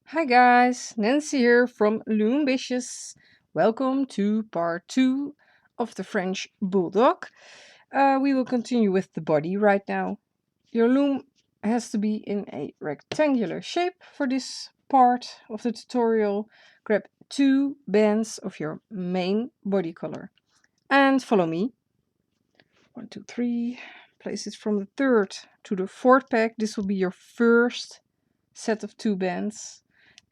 Hi guys, Nancy here from Loombicious. Welcome to part 2 of the French Bulldog. We will continue with the body right now. Your loom has to be in a rectangular shape for this part of the tutorial. Grab 2 bands of your main body color and follow me. 1, 2, 3. Place it from the third to the fourth peg. This will be your first set of 2 bands,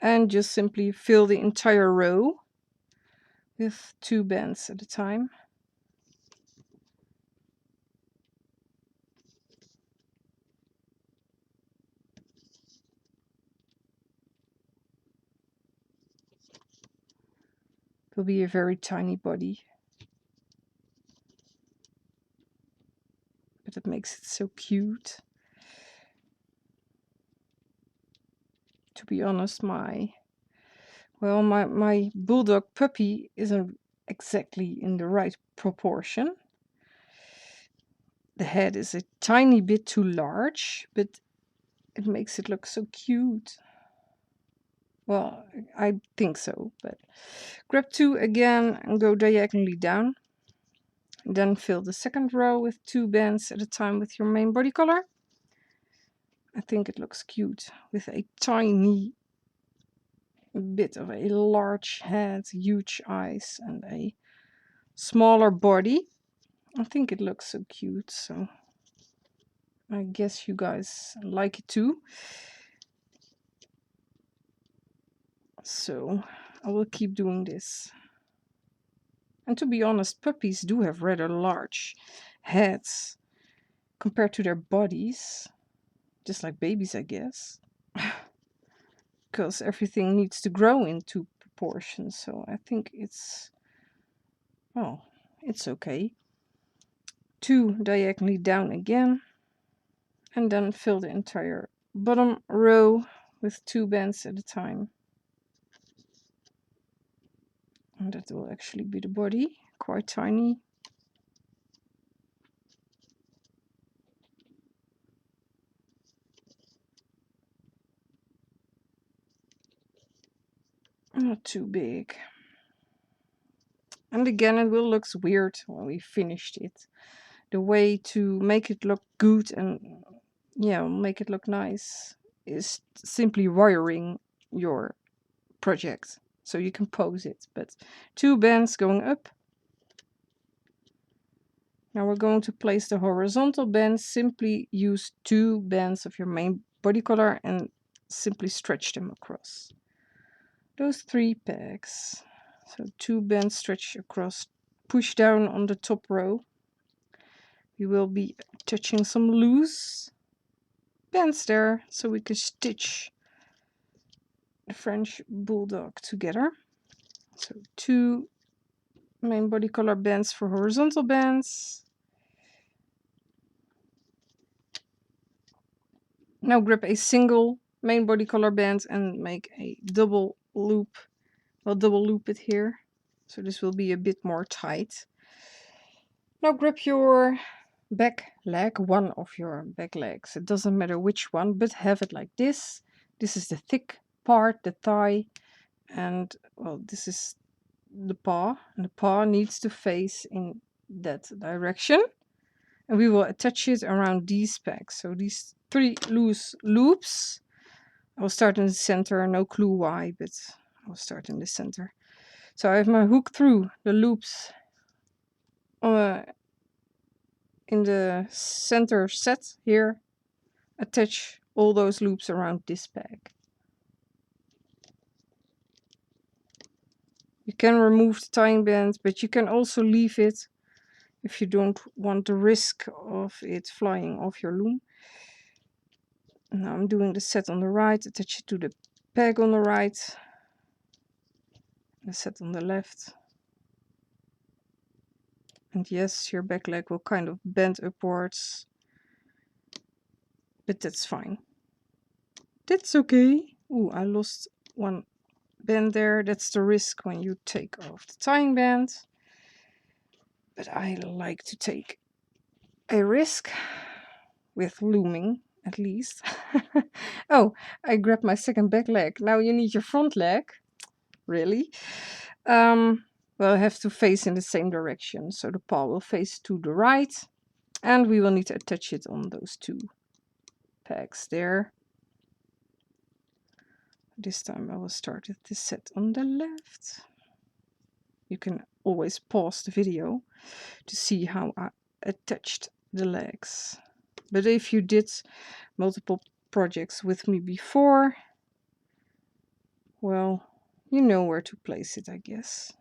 and just simply fill the entire row with 2 bands at a time. It will be a very tiny body, but it makes it so cute. To be honest, my bulldog puppy isn't exactly in the right proportion. The head is a tiny bit too large, but it makes it look so cute. Well, I think so, but grab 2 again and go diagonally down. Then fill the second row with 2 bands at a time with your main body color. I think it looks cute with a tiny bit of a large head, huge eyes, and a smaller body. I think it looks so cute, so I guess you guys like it too. So I will keep doing this. And to be honest, puppies do have rather large heads compared to their bodies, just like babies, I guess. Because everything needs to grow into proportion, so I think it's, well, it's okay. 2 diagonally down again, and then fill the entire bottom row with 2 bands at a time. And that will actually be the body, quite tiny. Not too big. And again, it will look weird when we finished it. The way to make it look good and, yeah, make it look nice is simply wiring your project so you can pose it. But 2 bands going up. Now we're going to place the horizontal bands. Simply use 2 bands of your main body color and simply stretch them across those 3 pegs. So 2 bands stretch across, push down on the top row. We will be touching some loose bands there so we can stitch the French Bulldog together. So 2 main body color bands for horizontal bands. Now grab a single main body color band and make a double loop. I'll double loop it here, so this will be a bit more tight. Now grab your back leg, one of your back legs. It doesn't matter which one, but have it like this. This is the thick part, the thigh, and well, this is the paw. And the paw needs to face in that direction. And we will attach it around these pegs. So these 3 loose loops. I will start in the center, no clue why, but I will start in the center. So I have my hook through the loops in the center set here. Attach all those loops around this peg. You can remove the tying band, but you can also leave it if you don't want the risk of it flying off your loom. Now I'm doing the set on the right, attach it to the peg on the right, the set on the left. And yes, your back leg will kind of bend upwards, but that's fine. That's okay. Ooh, I lost one band there. That's the risk when you take off the tying band. But I like to take a risk with looming. at least. Oh, I grabbed my second back leg. Now you need your front leg. Really? Well, I have to face in the same direction. So the paw will face to the right. And we will need to attach it on those two pegs there. This time I will start with the set on the left. You can always pause the video to see how I attached the legs. But if you did multiple projects with me before, well, you know where to place it, I guess.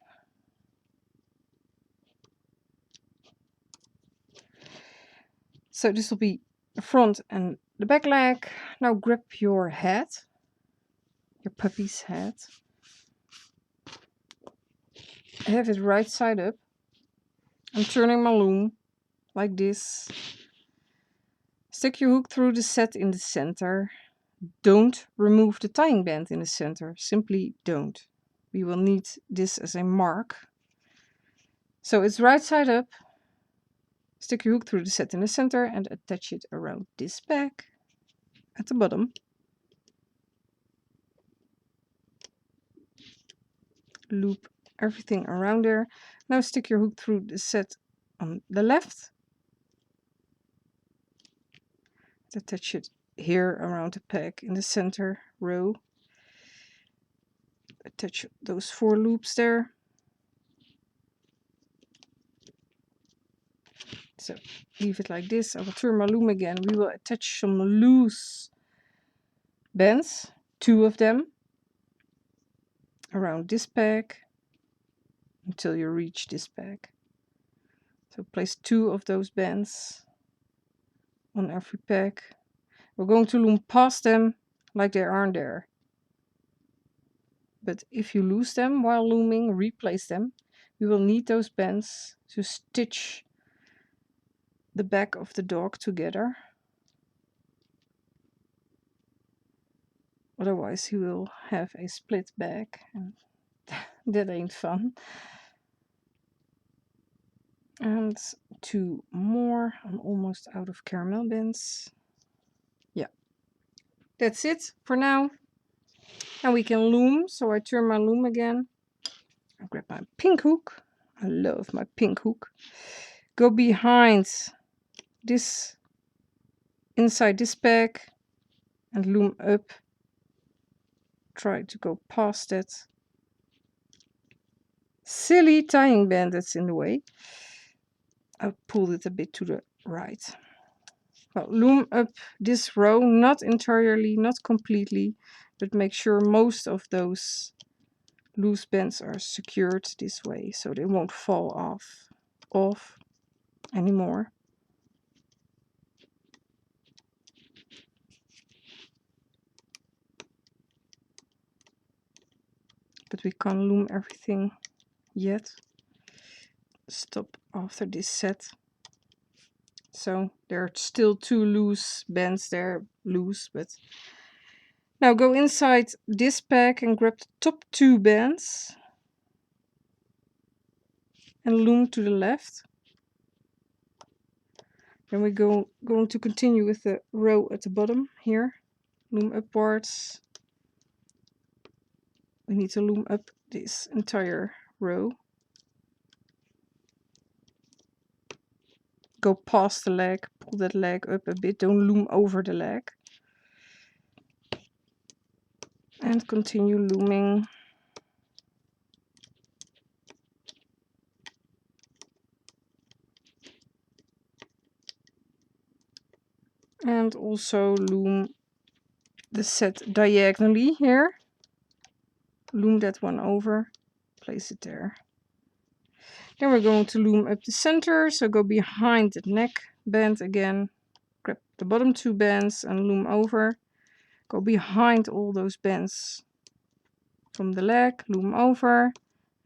So this will be the front and the back leg. Now grab your head, your puppy's head. Have it right side up. I'm turning my loom like this. Stick your hook through the set in the center. Don't remove the tying band in the center. Simply don't. We will need this as a mark. So it's right side up. Stick your hook through the set in the center and attach it around this peg at the bottom. Loop everything around there. Now stick your hook through the set on the left. Attach it here around the peg in the center row. Attach those 4 loops there. So leave it like this. I will turn my loom again. We will attach some loose bands, 2 of them, around this peg until you reach this peg. So place 2 of those bands on every peg. We're going to loom past them like they aren't there. But if you lose them while looming, replace them. We will need those bands to stitch the back of the dog together. Otherwise he will have a split back and that ain't fun. And 2 more. I'm almost out of caramel bands. Yeah, that's it for now. And we can loom. So I turn my loom again. I grab my pink hook. I love my pink hook. Go behind this, inside this peg, and loom up. Try to go past that silly tying band that's in the way. I pulled it a bit to the right. Well, loom up this row, not entirely, not completely, but make sure most of those loose bands are secured this way so they won't fall off anymore. But we can't loom everything yet. Stop after this set. So there are still 2 loose bands there, loose, but now go inside this peg and grab the top 2 bands and loom to the left. Then we're going to continue with the row at the bottom here. Loom upwards. We need to loom up this entire row. Go past the leg, pull that leg up a bit, don't loom over the leg. And continue looming. And also loom the set diagonally here. Loom that one over, place it there. Then we're going to loom up the center, so go behind the neck band again. Grab the bottom 2 bands and loom over. Go behind all those bands from the leg, loom over.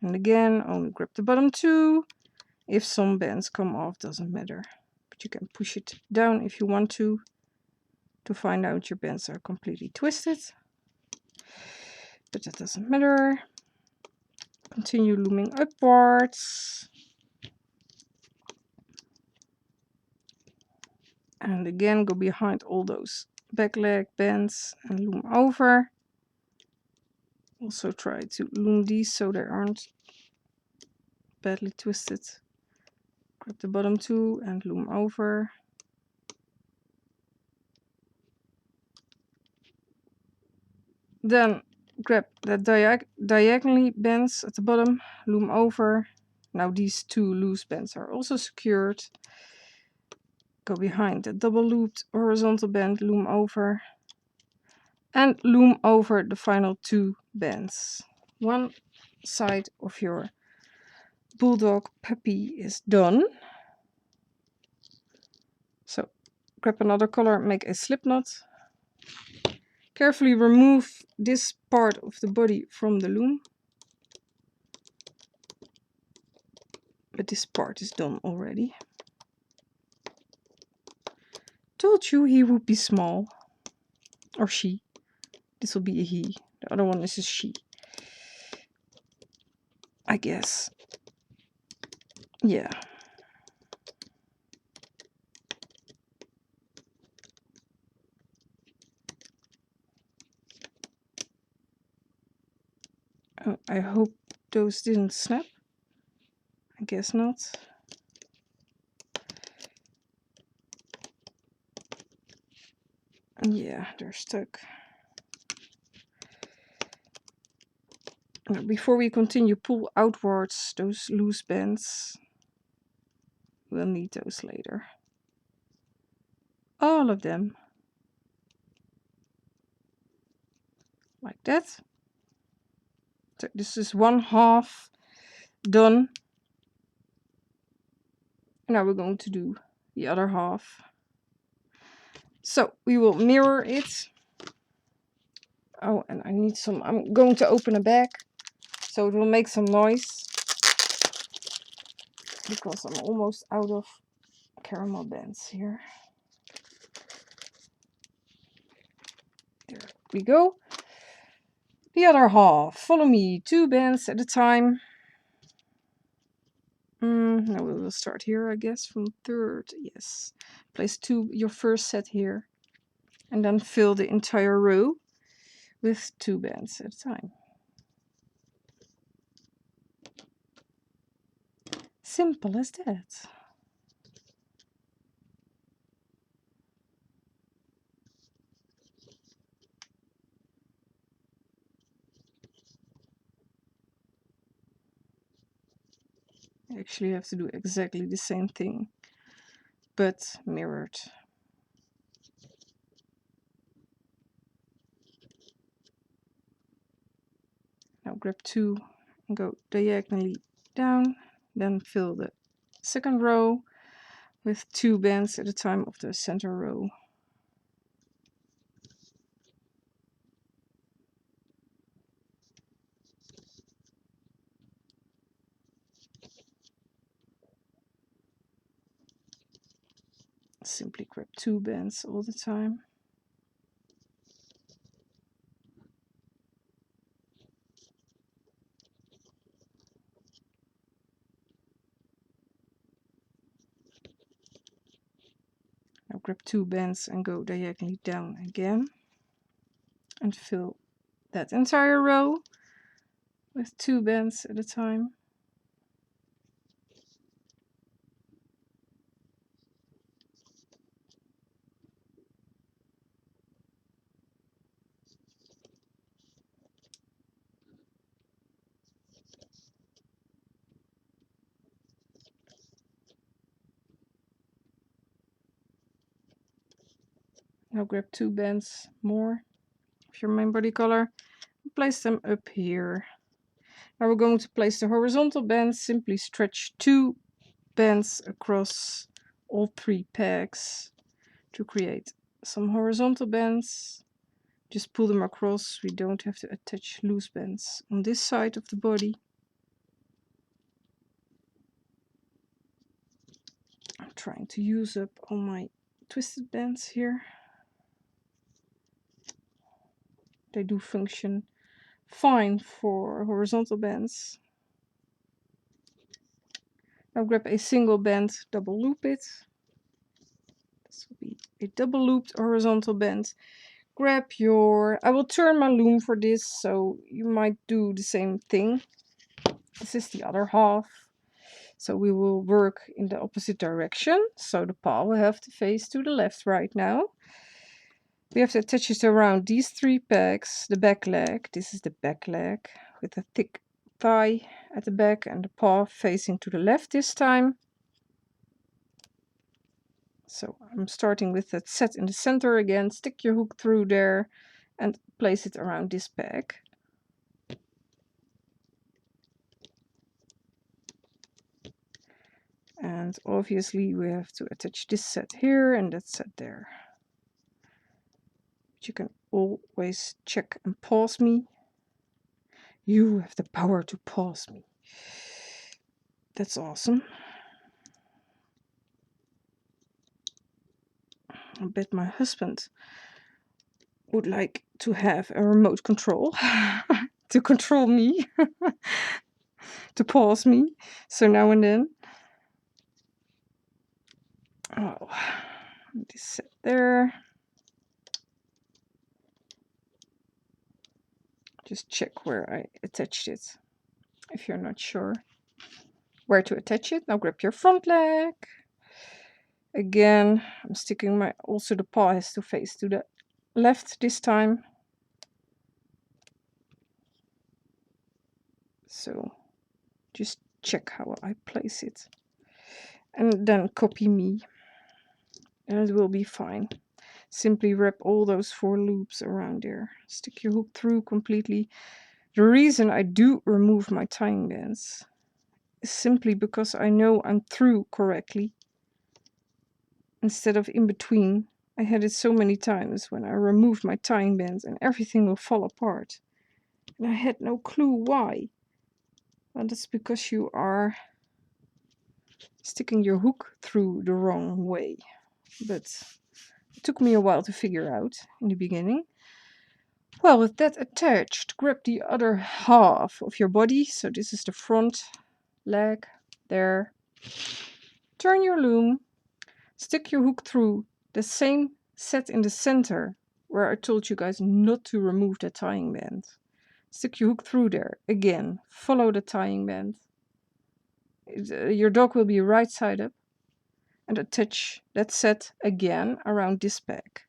And again, only grab the bottom 2. If some bands come off, doesn't matter. But you can push it down if you want to find out your bands are completely twisted. But that doesn't matter. Continue looming upwards. And again, go behind all those back leg bands and loom over. Also try to loom these so they aren't badly twisted. Grab the bottom two and loom over. Then grab the diagonally bands at the bottom, loom over. Now these two loose bands are also secured. Go behind the double looped horizontal band, loom over. And loom over the final two bands. One side of your Bulldog puppy is done. So grab another color, make a slip knot. Carefully remove this part of the body from the loom. But this part is done already. Told you he would be small. Or she. This will be a he. The other one is a she. I guess. Yeah. Oh, I hope those didn't snap. I guess not. Yeah, they're stuck. Now, before we continue, pull outwards those loose bands. We'll need those later. All of them. Like that. So this is one half done. Now we're going to do the other half. So we will mirror it. Oh, and I need some, I'm going to open a bag so it will make some noise because I'm almost out of caramel bands here. There we go. The other half. Follow me, 2 bands at a time. Now we will start here, I guess, from third. Yes. Place your first set here. And then fill the entire row with 2 bands at a time. Simple as that. I actually have to do exactly the same thing, but mirrored. Now grab 2 and go diagonally down, then fill the second row with 2 bands at a time of the center row. Simply grab 2 bands all the time. Now grab 2 bands and go diagonally down again. And fill that entire row with 2 bands at a time. Now grab 2 bands more of your main body color and place them up here. Now we're going to place the horizontal bands. Simply stretch 2 bands across all 3 pegs to create some horizontal bands. Just pull them across. We don't have to attach loose bands on this side of the body. I'm trying to use up all my twisted bands here. They do function fine for horizontal bands. Now grab a single band, double loop it. This will be a double looped horizontal band. Grab your, I will turn my loom for this, so you might do the same thing. This is the other half. So we will work in the opposite direction. So the paw will have to face to the left right now. We have to attach it around these 3 pegs. The back leg, this is the back leg with a thick thigh at the back and the paw facing to the left this time. So I'm starting with that set in the center again. Stick your hook through there and place it around this peg. And obviously we have to attach this set here and that set there. But you can always check and pause me. You have the power to pause me. That's awesome. I bet my husband would like to have a remote control to control me, to pause me. So now and then. Oh, this set there. Just check where I attached it if you're not sure where to attach it. Now grab your front leg. Again, I'm sticking my, also the paw has to face to the left this time. So just check how I place it. And then copy me. And it will be fine. Simply wrap all those 4 loops around there. Stick your hook through completely. The reason I do remove my tying bands is simply because I know I'm through correctly. Instead of in between. I had it so many times when I removed my tying bands and everything will fall apart. And I had no clue why. Well, that's because you are sticking your hook through the wrong way. But it took me a while to figure out in the beginning. Well, with that attached, grab the other half of your body. So this is the front leg there. Turn your loom. Stick your hook through the same set in the center where I told you guys not to remove the tying band. Stick your hook through there. Again, follow the tying band. Your dog will be right side up. And attach that set again around this peg.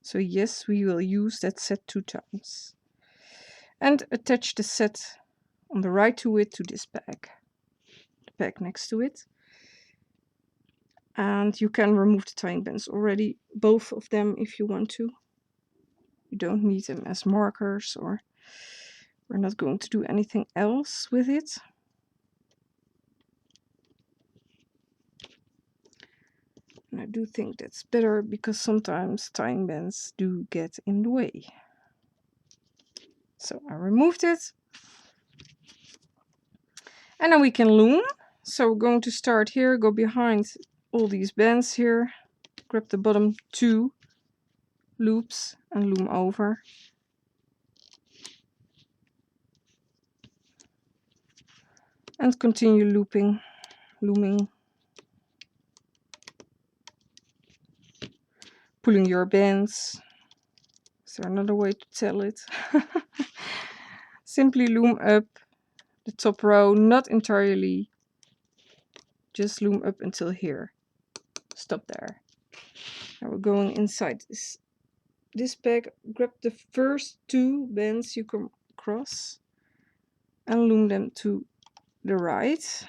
So yes, we will use that set 2 times. And attach the set on the right to it to this peg. The peg next to it. And you can remove the tying bands already, both of them if you want to. You don't need them as markers, or we're not going to do anything else with it. And I do think that's better because sometimes tying bands do get in the way. So I removed it. And then we can loom. So we're going to start here, go behind all these bands here, grab the bottom 2 loops and loom over. And continue looming. Pulling your bands. Is there another way to tell it? Simply loom up the top row, not entirely. Just loom up until here. Stop there. Now we're going inside this peg. Grab the first 2 bands you come across and loom them to the right.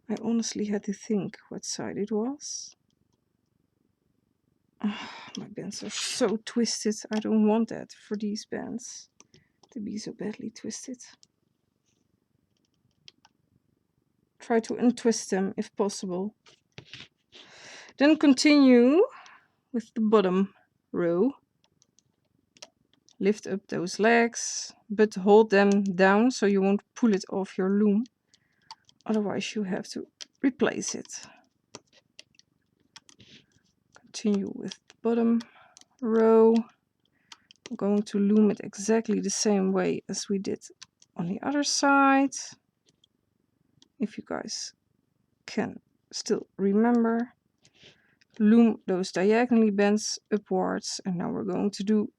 I honestly had to think what side it was. Oh, my bands are so twisted. I don't want that for these bands to be so badly twisted. Try to untwist them if possible. Then continue with the bottom row. Lift up those legs, but hold them down so you won't pull it off your loom. Otherwise you have to replace it. Continue with the bottom row. I'm going to loom it exactly the same way as we did on the other side. If you guys can still remember, loom those diagonally bends upwards, and now we're going to do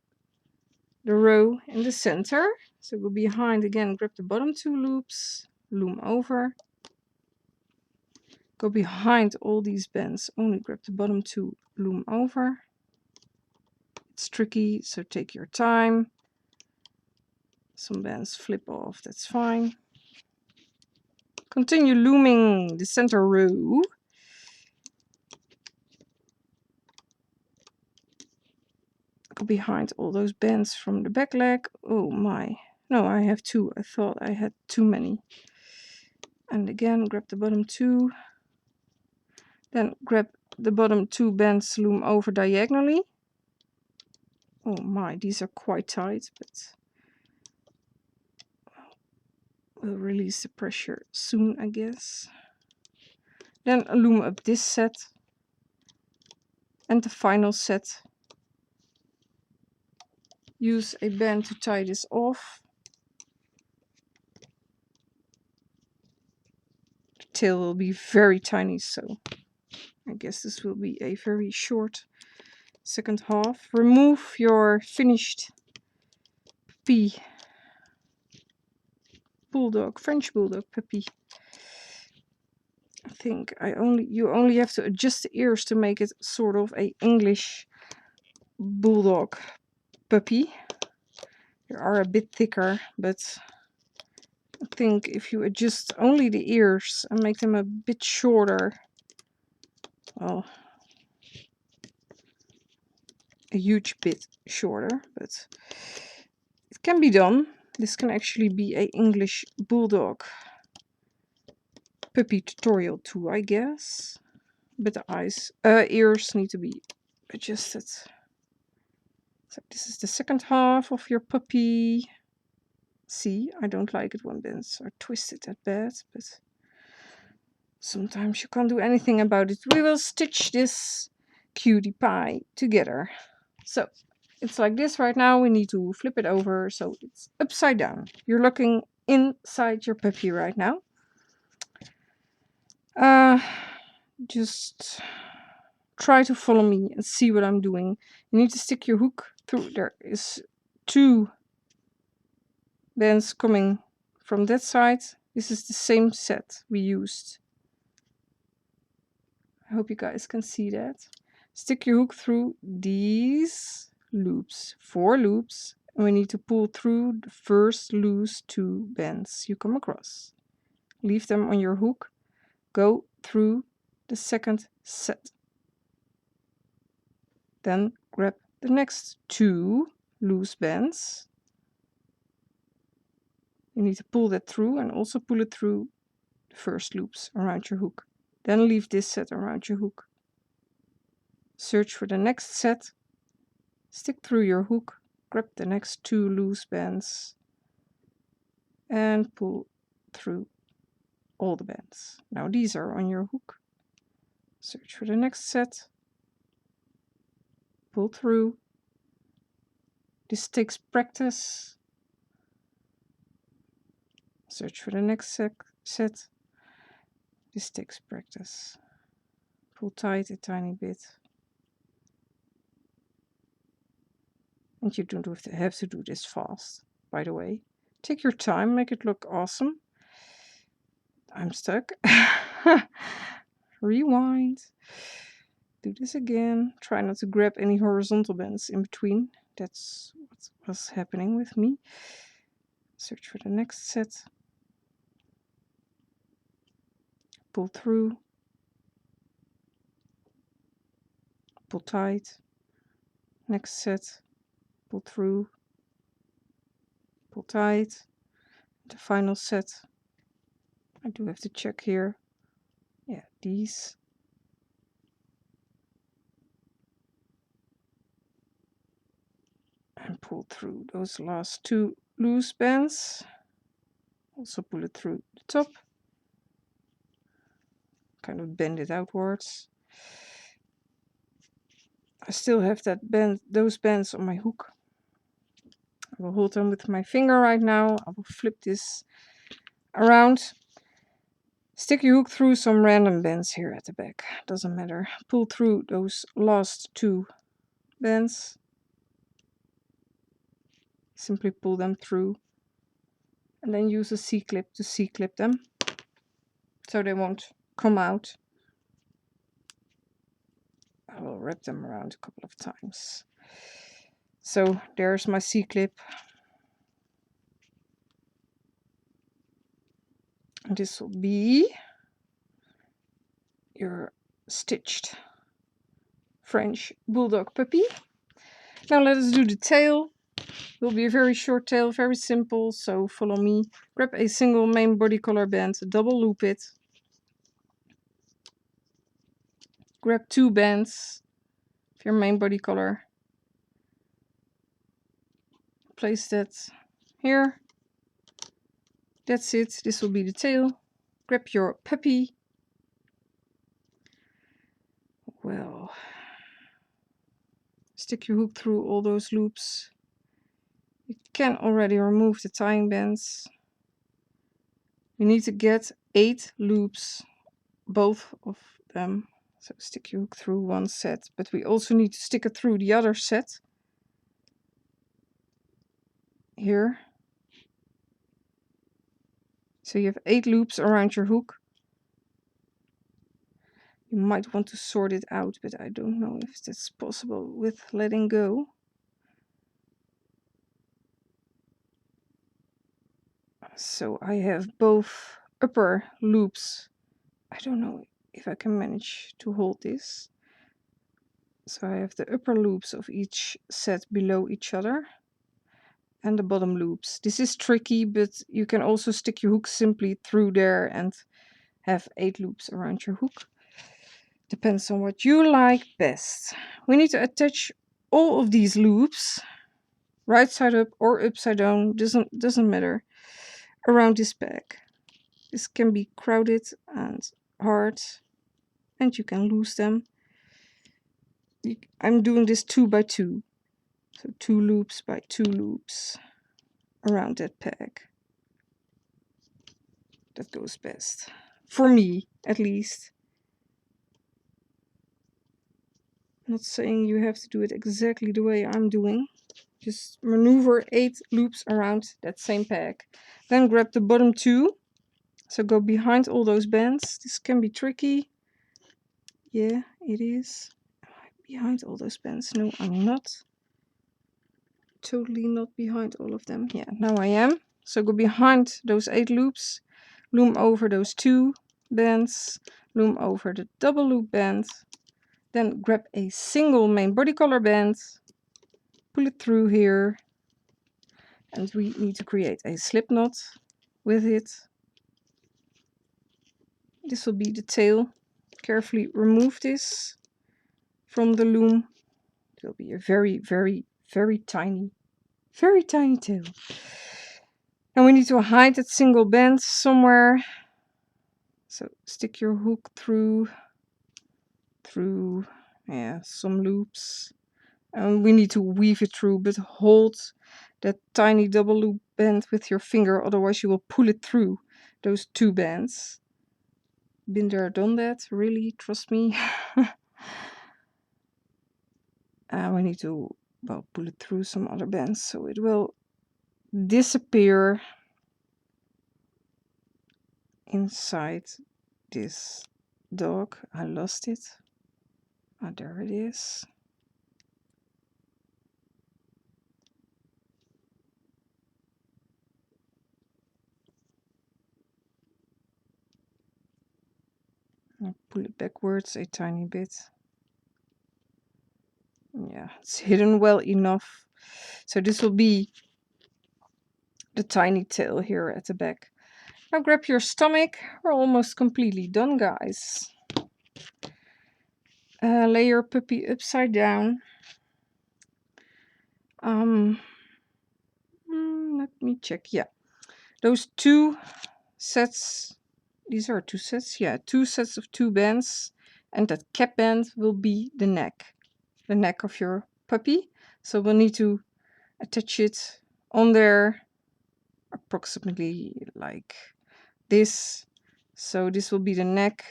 the row in the center. So go behind again, grab the bottom 2 loops, loom over, go behind all these bends, only grab the bottom 2, loom over. It's tricky, so take your time. Some bends flip off, that's fine. Continue looming the center row. Go behind all those bends from the back leg. Oh my. No, I have 2. I thought I had too many. And again, grab the bottom 2. Then grab the bottom 2 bends, loom over diagonally. Oh my, these are quite tight, but we'll release the pressure soon, I guess. Then loom up this set and the final set. Use a band to tie this off. The tail will be very tiny, so I guess this will be a very short second half. Remove your finished puppy, Bulldog, French Bulldog puppy. I think you only have to adjust the ears to make it sort of a English Bulldog puppy. They are a bit thicker, but I think if you adjust only the ears and make them a bit shorter, well, a huge bit shorter, but it can be done. This can actually be a English Bulldog puppy tutorial too, I guess. But the ears need to be adjusted. So this is the second half of your puppy. See, I don't like it when bends are twisted that bad, but sometimes you can't do anything about it. We will stitch this cutie pie together. So it's like this right now. We need to flip it over so it's upside down. You're looking inside your puppy right now. Just try to follow me and see what I'm doing. You need to stick your hook through. There is 2 bends coming from that side. This is the same set we used. I hope you guys can see that. Stick your hook through these loops, 4 loops, and we need to pull through the first loose 2 bends you come across. Leave them on your hook. Go through the second set. Then grab the next 2 loose bends. You need to pull that through and also pull it through the first loops around your hook. Then leave this set around your hook. Search for the next set. Stick through your hook. Grab the next 2 loose bends and pull through all the bends. Now these are on your hook. Search for the next set. Pull through. This takes practice. Search for the next set. This takes practice. Pull tight a tiny bit. And you don't have to do this fast, by the way. Take your time, make it look awesome. I'm stuck. Rewind. Do this again. Try not to grab any horizontal bends in between. That's what was happening with me. Search for the next set. Pull through. Pull tight. Next set. Pull through. Pull tight. The final set. I do have to check here. Yeah, these. And pull through those last 2 loose bends. Also pull it through the top. Kind of bend it outwards. I still have those bends on my hook. I will hold them with my finger right now. I will flip this around. Stick your hook through some random bands here at the back. Doesn't matter. Pull through those last 2 bands. Simply pull them through. And then use a C-clip to C-clip them. So they won't come out. I will wrap them around a couple of times. So there's my C-clip. And this will be your stitched French Bulldog puppy. Now let us do the tail. It will be a very short tail, very simple, so follow me. Grab a single main body color band, double loop it. Grab 2 bands of your main body color. Place that here. That's it. This will be the tail. Grab your puppy. Well, stick your hook through all those loops. You can already remove the tying bands. You need to get 8 loops, both of them. So stick your hook through one set, but we also need to stick it through the other set. Here. So you have 8 loops around your hook. You might want to sort it out, but I don't know if that's possible with letting go. So I have both upper loops. I don't know if I can manage to hold this. So I have the upper loops of each set below each other. And the bottom loops. This is tricky, but you can also stick your hook simply through there and have 8 loops around your hook. Depends on what you like best. We need to attach all of these loops, right side up or upside down, doesn't matter, around this bag. This can be crowded and hard, and you can lose them. I'm doing this 2 by 2, so 2 loops by 2 loops around that peg. That goes best for me, at least. Not saying you have to do it exactly the way I'm doing. Just maneuver 8 loops around that same peg. Then grab the bottom 2. So go behind all those bands. This can be tricky. Yeah, it is. Am I behind all those bands? No, I'm not. Totally not behind all of them. Yeah, now I am. So go behind those 8 loops. Loom over those 2 bands. Loom over the double loop band. Then grab a single main body color band, pull it through here, and we need to create a slip knot with it. This will be the tail. Carefully remove this from the loom. It will be a very, very, very tiny tail. And we need to hide that single band somewhere. So stick your hook through some loops. And we need to weave it through, but hold that tiny double loop band with your finger, otherwise you will pull it through those 2 bands. Been there, done that, really, trust me. We need to, well, pull it through some other bands so it will disappear inside this dog. I lost it. Ah, there it is. I'll pull it backwards a tiny bit. Yeah, it's hidden well enough. So this will be the tiny tail here at the back. Now grab your stomach. We're almost completely done, guys. Lay your puppy upside down. Let me check. Yeah, those 2 sets. These are 2 sets. Yeah, 2 sets of 2 bands, and that cap band will be the neck of your puppy. So we'll need to attach it on there, approximately like this. So this will be the neck.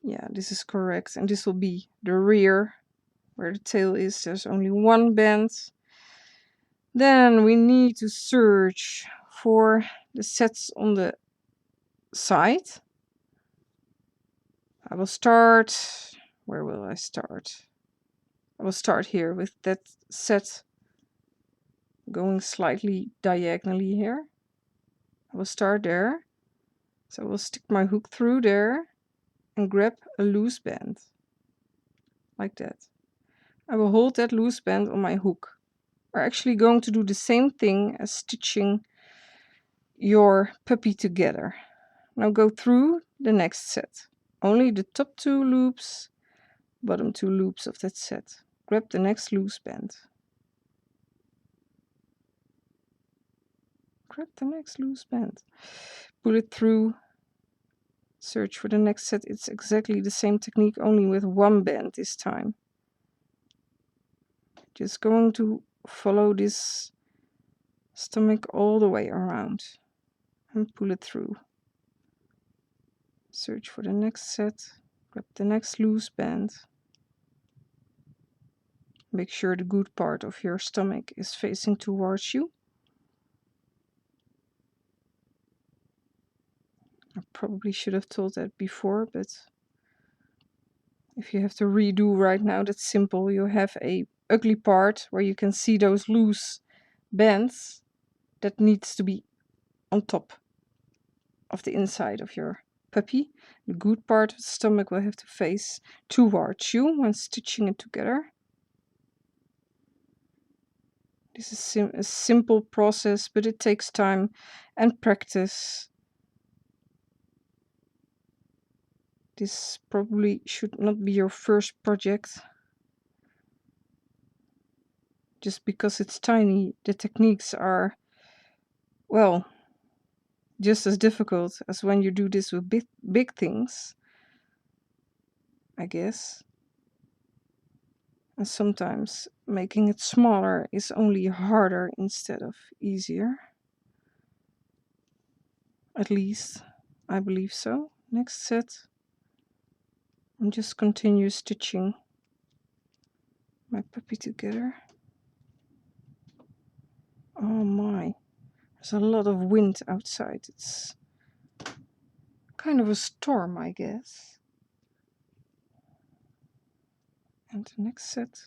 Yeah, this is correct. And this will be the rear, where the tail is. There's only one band. Then we need to search for the sets on the side. I will start, where will I start? I will start here with that set going slightly diagonally here. I will start there. So I will stick my hook through there and grab a loose band. Like that. I will hold that loose band on my hook. We're actually going to do the same thing as stitching your puppy together. Now go through the next set. Only the top 2 loops, bottom 2 loops of that set. Grab the next loose band. Grab the next loose band. Pull it through. Search for the next set. It's exactly the same technique, only with one band this time. Just going to follow this stomach all the way around and pull it through. Search for the next set. Grab the next loose band. Make sure the good part of your stomach is facing towards you. I probably should have told that before, but if you have to redo right now, that's simple. You have a ugly part where you can see those loose bands that needs to be on top of the inside of your puppy. The good part of the stomach will have to face towards you when stitching it together. This is a simple process, but it takes time and practice. This probably should not be your first project. Just because it's tiny, the techniques are, well, just as difficult as when you do this with big things, I guess. And sometimes making it smaller is only harder instead of easier. At least, I believe so. Next set, and just continue stitching my puppy together. Oh my, there's a lot of wind outside. It's kind of a storm, I guess. And the next set.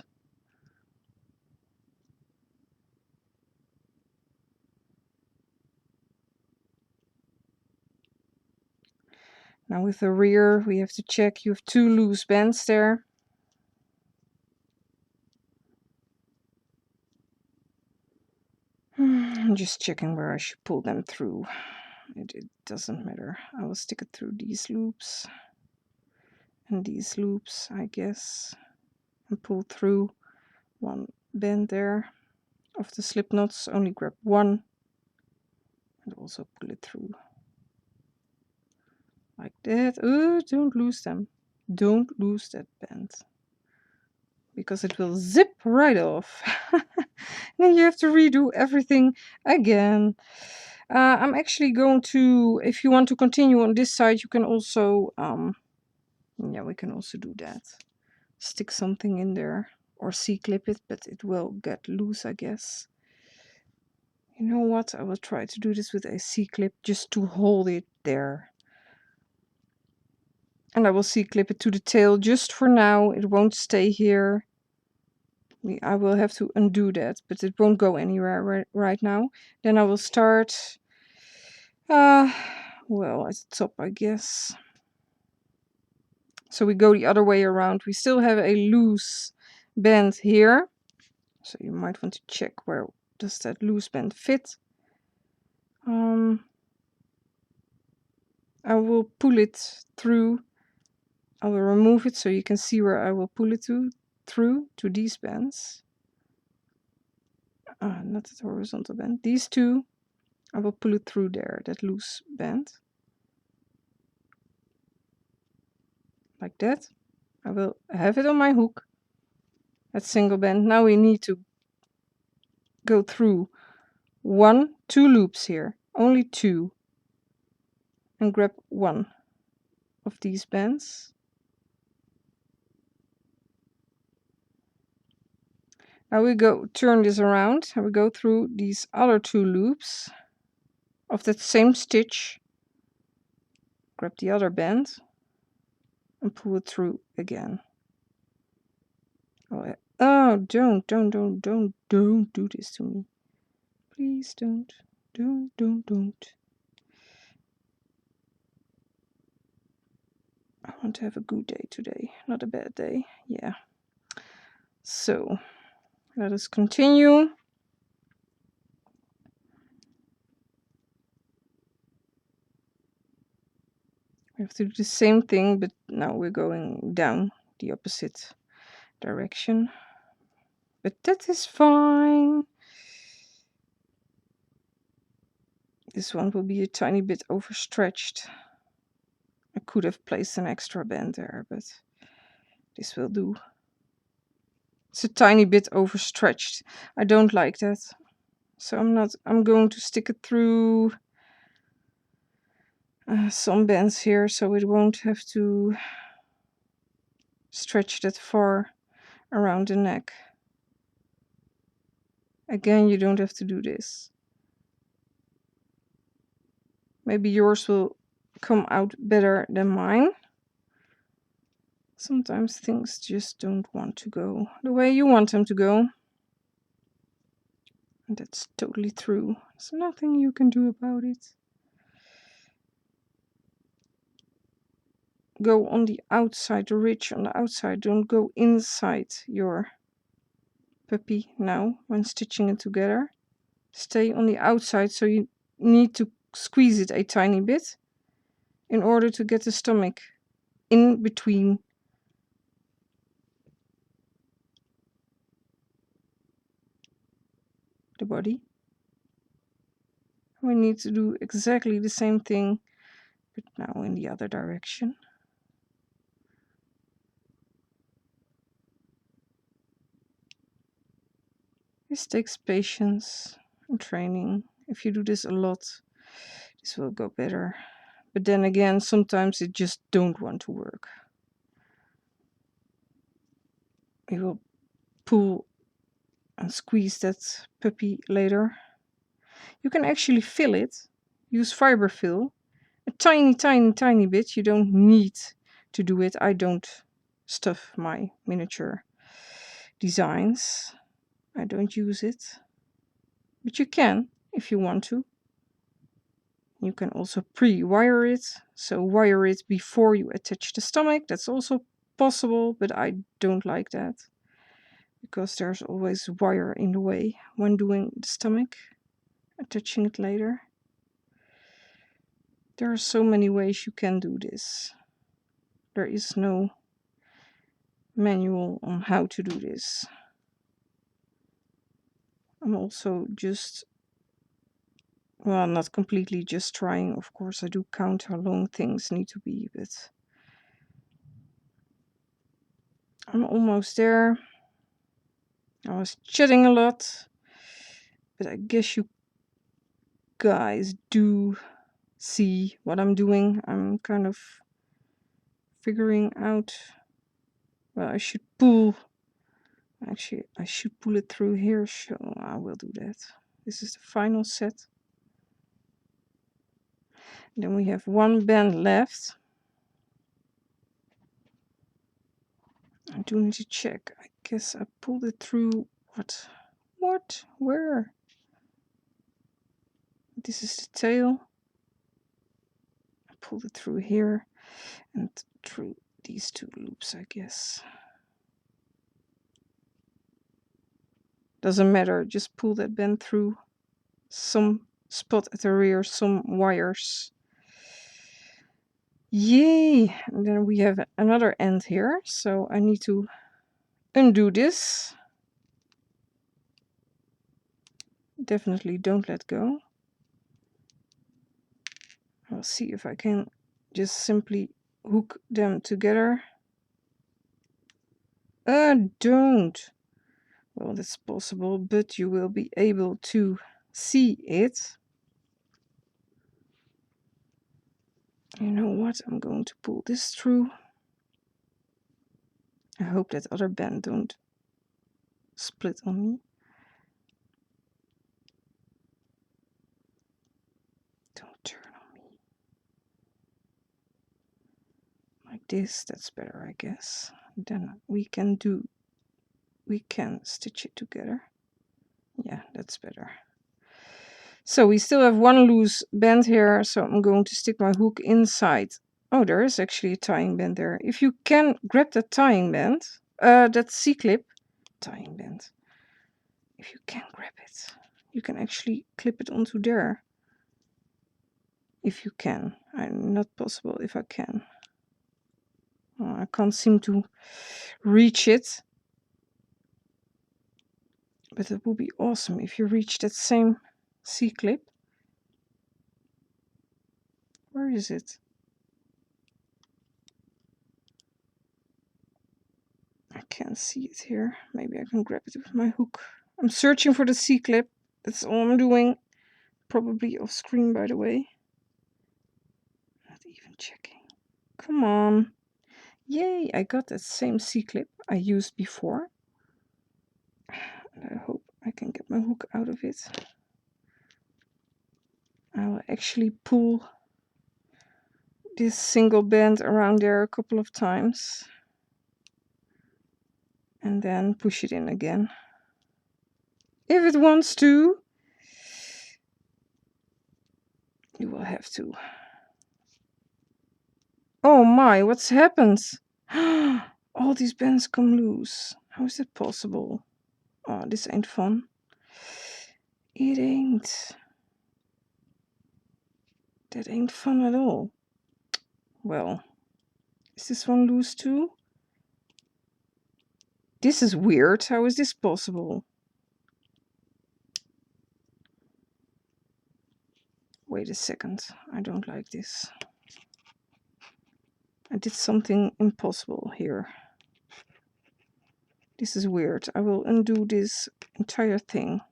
Now with the rear, we have to check. You have 2 loose bands there. I'm just checking where I should pull them through. It doesn't matter. I will stick it through these loops and these loops, I guess, and pull through one band there. Of the slip knots, only grab one and also pull it through like that. Oh, don't lose them. Don't lose that band, because it will zip right off. Then you have to redo everything again. I'm actually going to, if you want to continue on this side, you can also, yeah, we can also do that. Stick something in there or C-clip it, but it will get loose, I guess. You know what? I will try to do this with a C-clip just to hold it there. And I will C-clip it to the tail just for now. It won't stay here. I will have to undo that, but it won't go anywhere right now. Then I will start, well, at the top, I guess. So we go the other way around. We still have a loose band here. So you might want to check where does that loose band fit. I will pull it through. I will remove it so you can see where I will pull it through to these bands. Not the horizontal band. These two, I will pull it through there, that loose band. Like that. I will have it on my hook. That single band. Now we need to go through 2 loops here. Only 2. and grab one of these bands. Now we turn this around and we go through these other 2 loops of that same stitch. Grab the other band and pull it through again. Oh, don't do this to me. Please don't. Don't. I want to have a good day today, not a bad day. Yeah. So, let us continue. We have to do the same thing, but now we're going down the opposite direction. But that is fine. This one will be a tiny bit overstretched. I could have placed an extra band there, but this will do. It's a tiny bit overstretched. I don't like that. So I'm going to stick it through some bands here, so it won't have to stretch that far around the neck. Again, you don't have to do this. Maybe yours will come out better than mine. Sometimes things just don't want to go the way you want them to go. And that's totally true. There's nothing you can do about it. Go on the outside, the ridge on the outside. Don't go inside your puppy now when stitching it together. Stay on the outside, so you need to squeeze it a tiny bit in order to get the stomach in between the body. We need to do exactly the same thing, but now in the other direction. This takes patience and training. If you do this a lot, this will go better. But then again, sometimes it just don't want to work. We will pull and squeeze that puppy later. You can actually fill it. Use fiber fill. A tiny bit. You don't need to do it. I don't stuff my miniature designs. I don't use it. But you can if you want to. You can also pre-wire it. So wire it before you attach the stomach. That's also possible, but I don't like that. Because there's always wire in the way when doing the stomach. Attaching it later. There are so many ways you can do this. There is no manual on how to do this. I'm also just, well, not completely just trying. Of course, I do count how long things need to be, but I'm almost there. I was chatting a lot, but I guess you guys do see what I'm doing. I'm kind of figuring out, well, I should pull. Actually, I should pull it through here, so I will do that. This is the final set. Then we have one band left. I do need to check. I guess I pulled it through. What? Where? This is the tail. I pulled it through here and through these 2 loops, I guess. Doesn't matter, just pull that band through some spot at the rear, some wires. Yay! And then we have another end here, so I need to undo this. Definitely don't let go. I'll see if I can just simply hook them together. Don't. Well, that's possible, but you will be able to see it. You know what? I'm going to pull this through. I hope that other band don't split on me. Don't turn on me. Like this, that's better, I guess. Then we can stitch it together. Yeah, that's better. So we still have one loose band here, so I'm going to stick my hook inside. Oh, there is actually a tying band there. If you can grab that tying band, that C-clip, tying band. If you can grab it, you can actually clip it onto there. If you can. I'm not possible if I can. Oh, I can't seem to reach it. But it would be awesome if you reach that same C-clip. Where is it? I can't see it here. Maybe I can grab it with my hook. I'm searching for the C-clip. That's all I'm doing. Probably off screen, by the way. Not even checking. Come on. Yay, I got that same C-clip I used before. And I hope I can get my hook out of it. I will actually pull this single band around there a couple of times. And then push it in again. If it wants to. You will have to. Oh my, what's happened? All these bands come loose. How is that possible? Oh, this ain't fun. It ain't. That ain't fun at all. Well, is this one loose too? This is weird. How is this possible? Wait a second. I don't like this. I did something impossible here. This is weird. I will undo this entire thing.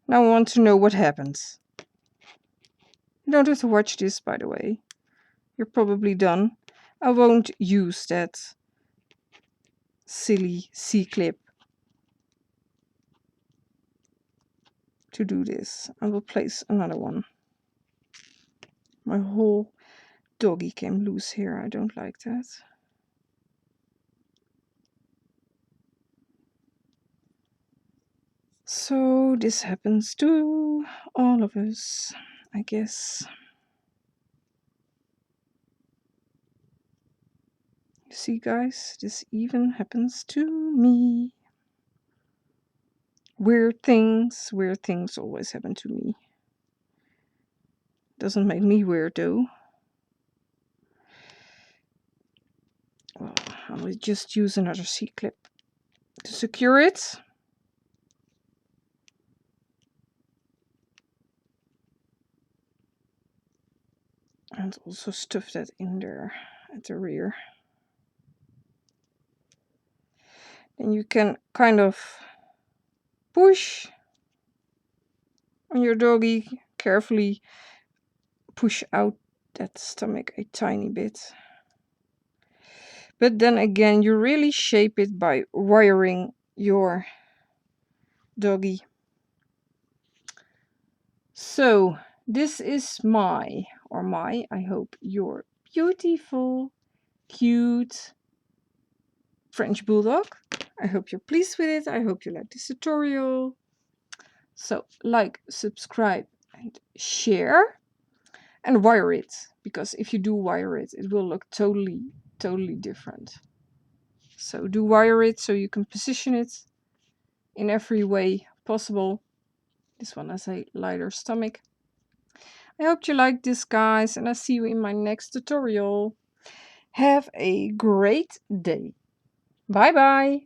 Now I want to know what happens. You don't have to watch this, by the way. You're probably done. I won't use that silly C-clip to do this. I will place another one. My whole doggy came loose here. I don't like that. So this happens to all of us, I guess. You see, guys, this even happens to me. Weird things always happen to me. Doesn't make me weird though. Well, I will just use another C-clip to secure it. And also stuff that in there at the rear. And you can kind of push on your doggy, carefully push out that stomach a tiny bit. But then again, you really shape it by wiring your doggy. So this is I hope your beautiful, cute French Bulldog. I hope you're pleased with it. I hope you like this tutorial. So like, subscribe and share and wire it, because if you do wire it, it will look totally different. So do wire it so you can position it in every way possible. This one has a lighter stomach. I hope you liked this, guys, and I'll see you in my next tutorial. Have a great day. Bye bye.